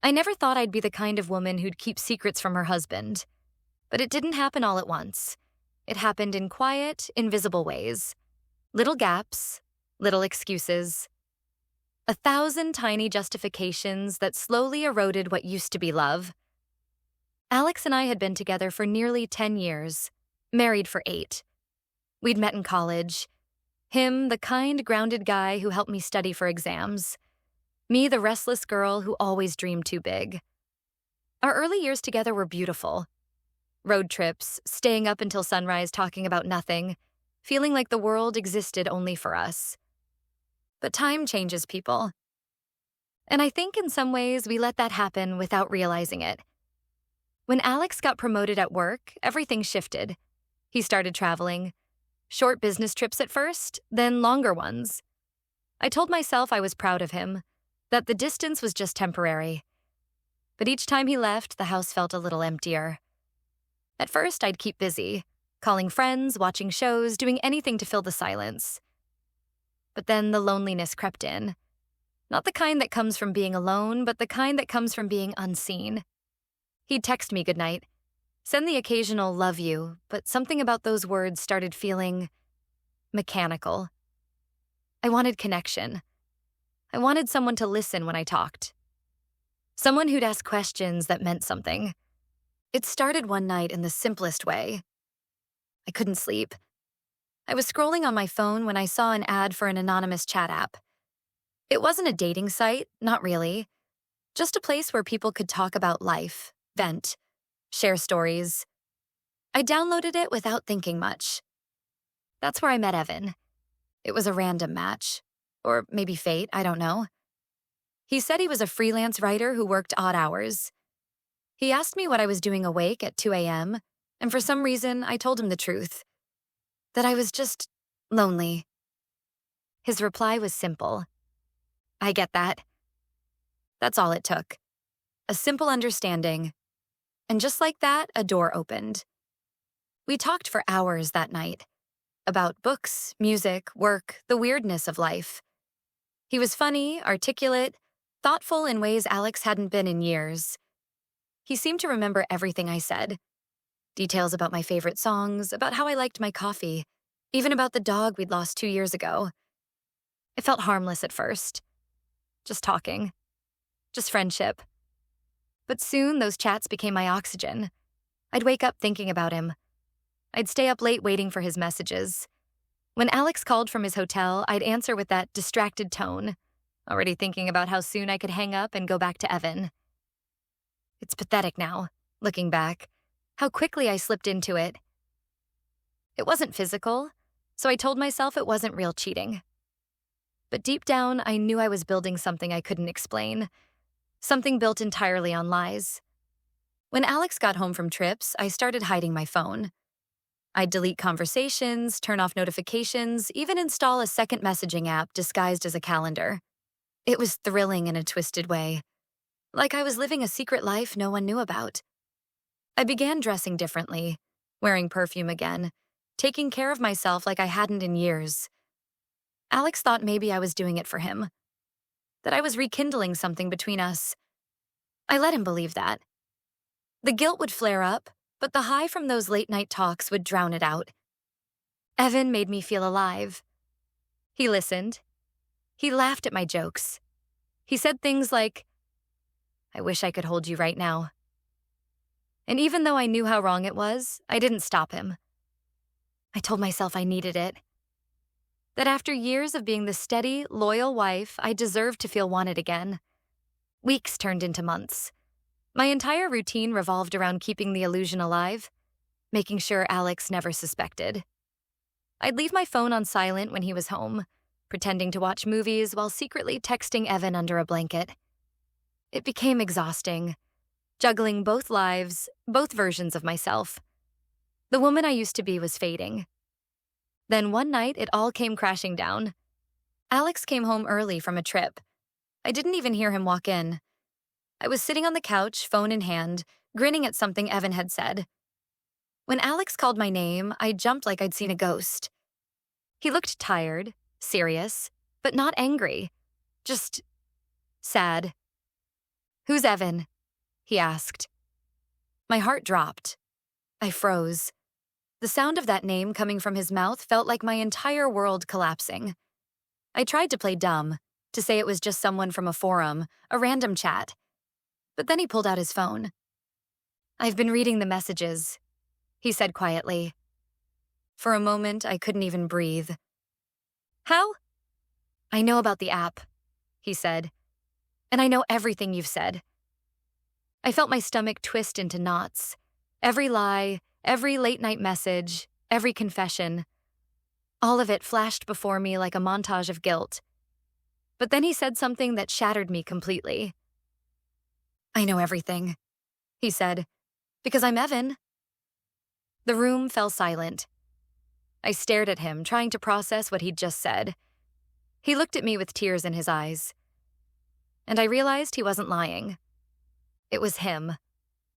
I never thought I'd be the kind of woman who'd keep secrets from her husband. But it didn't happen all at once. It happened in quiet, invisible ways. Little gaps, little excuses. 1,000 tiny justifications that slowly eroded what used to be love. Alex and I had been together for nearly 10 years, married for 8. We'd met in college. Him, the kind, grounded guy who helped me study for exams. Me, the restless girl who always dreamed too big. Our early years together were beautiful. Road trips, staying up until sunrise talking about nothing, feeling like the world existed only for us. But time changes people. And I think in some ways we let that happen without realizing it. When Alex got promoted at work, everything shifted. He started traveling. Short business trips at first, then longer ones. I told myself I was proud of him, that the distance was just temporary. But each time he left, the house felt a little emptier. At first, I'd keep busy, calling friends, watching shows, doing anything to fill the silence. But then the loneliness crept in. Not the kind that comes from being alone, but the kind that comes from being unseen. He'd text me goodnight, send the occasional love you, but something about those words started feeling mechanical. I wanted connection. I wanted someone to listen when I talked. Someone who'd ask questions that meant something. It started one night in the simplest way. I couldn't sleep. I was scrolling on my phone when I saw an ad for an anonymous chat app. It wasn't a dating site, not really. Just a place where people could talk about life, vent, share stories. I downloaded it without thinking much. That's where I met Evan. It was a random match. Or maybe fate, I don't know. He said he was a freelance writer who worked odd hours. He asked me what I was doing awake at 2 a.m., and for some reason, I told him the truth. That I was just lonely. His reply was simple. I get that. That's all it took. A simple understanding. And just like that, a door opened. We talked for hours that night. About books, music, work, the weirdness of life. He was funny, articulate, thoughtful in ways Alex hadn't been in years. He seemed to remember everything I said. Details about my favorite songs, about how I liked my coffee, even about the dog we'd lost 2 years ago. It felt harmless at first. Just talking. Just friendship. But soon, those chats became my oxygen. I'd wake up thinking about him. I'd stay up late waiting for his messages. When Alex called from his hotel, I'd answer with that distracted tone, already thinking about how soon I could hang up and go back to Evan. It's pathetic now, looking back, how quickly I slipped into it. It wasn't physical, so I told myself it wasn't real cheating. But deep down, I knew I was building something I couldn't explain, something built entirely on lies. When Alex got home from trips, I started hiding my phone. I'd delete conversations, turn off notifications, even install a second messaging app disguised as a calendar. It was thrilling in a twisted way, like I was living a secret life no one knew about. I began dressing differently, wearing perfume again, taking care of myself like I hadn't in years. Alex thought maybe I was doing it for him, that I was rekindling something between us. I let him believe that. The guilt would flare up, but the high from those late-night talks would drown it out. Evan made me feel alive. He listened. He laughed at my jokes. He said things like, I wish I could hold you right now. And even though I knew how wrong it was, I didn't stop him. I told myself I needed it. That after years of being the steady, loyal wife, I deserved to feel wanted again. Weeks turned into months. My entire routine revolved around keeping the illusion alive, making sure Alex never suspected. I'd leave my phone on silent when he was home, pretending to watch movies while secretly texting Evan under a blanket. It became exhausting, juggling both lives, both versions of myself. The woman I used to be was fading. Then one night, it all came crashing down. Alex came home early from a trip. I didn't even hear him walk in. I was sitting on the couch, phone in hand, grinning at something Evan had said. When Alex called my name, I jumped like I'd seen a ghost. He looked tired, serious, but not angry. Just sad. "Who's Evan?" he asked. My heart dropped. I froze. The sound of that name coming from his mouth felt like my entire world collapsing. I tried to play dumb, to say it was just someone from a forum, a random chat. But then he pulled out his phone. "I've been reading the messages," he said quietly. For a moment, I couldn't even breathe. "How?" "I know about the app," he said. "And I know everything you've said." I felt my stomach twist into knots. Every lie, every late-night message, every confession. All of it flashed before me like a montage of guilt. But then he said something that shattered me completely. "I know everything," he said, "because I'm Evan." The room fell silent. I stared at him, trying to process what he'd just said. He looked at me with tears in his eyes. And I realized he wasn't lying. It was him,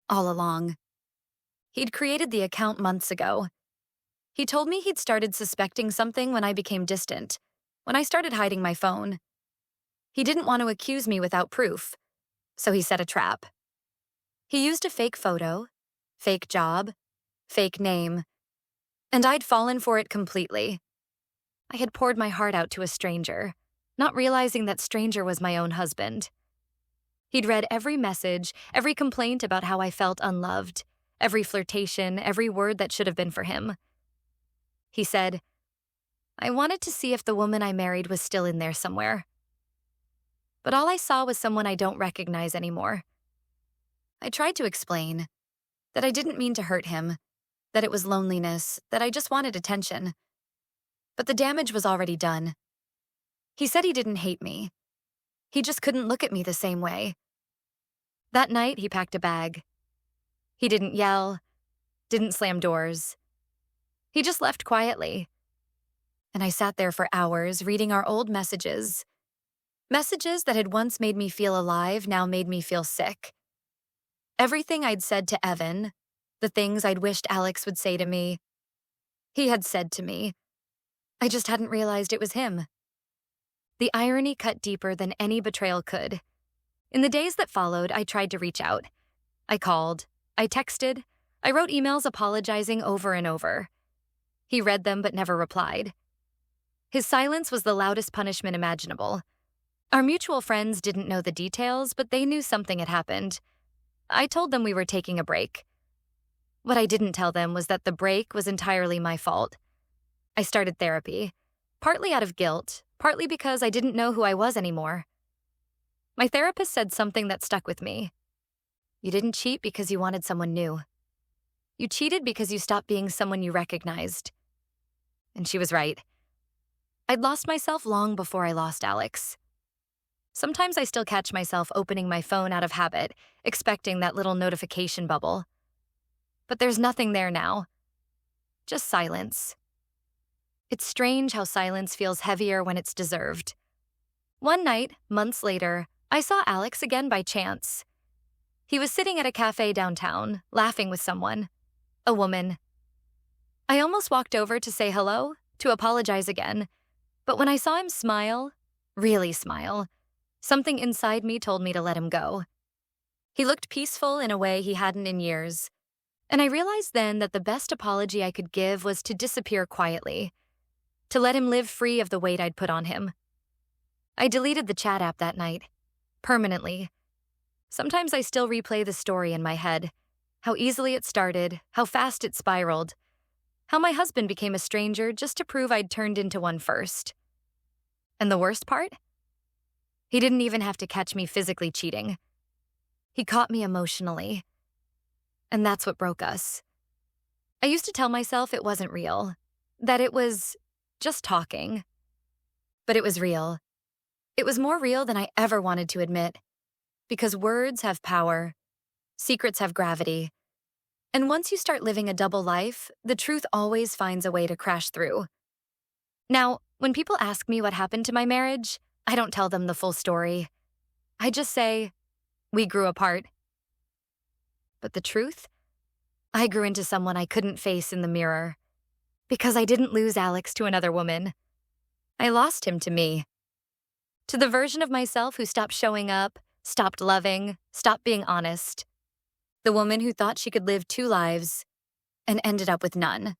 all along. He'd created the account months ago. He told me he'd started suspecting something when I became distant, when I started hiding my phone. He didn't want to accuse me without proof, so he set a trap. He used a fake photo, fake job, fake name, and I'd fallen for it completely. I had poured my heart out to a stranger, not realizing that stranger was my own husband. He'd read every message, every complaint about how I felt unloved, every flirtation, every word that should have been for him. He said, "I wanted to see if the woman I married was still in there somewhere." But all I saw was someone I don't recognize anymore. I tried to explain that I didn't mean to hurt him, that it was loneliness, that I just wanted attention. But the damage was already done. He said he didn't hate me. He just couldn't look at me the same way. That night, he packed a bag. He didn't yell, didn't slam doors. He just left quietly. And I sat there for hours reading our old messages. Messages that had once made me feel alive now made me feel sick. Everything I'd said to Evan, the things I'd wished Alex would say to me, he had said to me. I just hadn't realized it was him. The irony cut deeper than any betrayal could. In the days that followed, I tried to reach out. I called, I texted, I wrote emails apologizing over and over. He read them but never replied. His silence was the loudest punishment imaginable. Our mutual friends didn't know the details, but they knew something had happened. I told them we were taking a break. What I didn't tell them was that the break was entirely my fault. I started therapy, partly out of guilt, partly because I didn't know who I was anymore. My therapist said something that stuck with me. "You didn't cheat because you wanted someone new. You cheated because you stopped being someone you recognized." And she was right. I'd lost myself long before I lost Alex. Sometimes I still catch myself opening my phone out of habit, expecting that little notification bubble. But there's nothing there now. Just silence. It's strange how silence feels heavier when it's deserved. One night, months later, I saw Alex again by chance. He was sitting at a cafe downtown, laughing with someone, a woman. I almost walked over to say hello, to apologize again, but when I saw him smile, really smile, something inside me told me to let him go. He looked peaceful in a way he hadn't in years, and I realized then that the best apology I could give was to disappear quietly, to let him live free of the weight I'd put on him. I deleted the chat app that night, permanently. Sometimes I still replay the story in my head, how easily it started, how fast it spiraled, how my husband became a stranger just to prove I'd turned into one first. And the worst part? He didn't even have to catch me physically cheating. He caught me emotionally. And that's what broke us. I used to tell myself it wasn't real, that it was just talking. But it was real. It was more real than I ever wanted to admit. Because words have power, secrets have gravity. And once you start living a double life, the truth always finds a way to crash through. Now, when people ask me what happened to my marriage, I don't tell them the full story. I just say, we grew apart. But the truth? I grew into someone I couldn't face in the mirror. Because I didn't lose Alex to another woman. I lost him to me. To the version of myself who stopped showing up, stopped loving, stopped being honest. The woman who thought she could live two lives and ended up with none.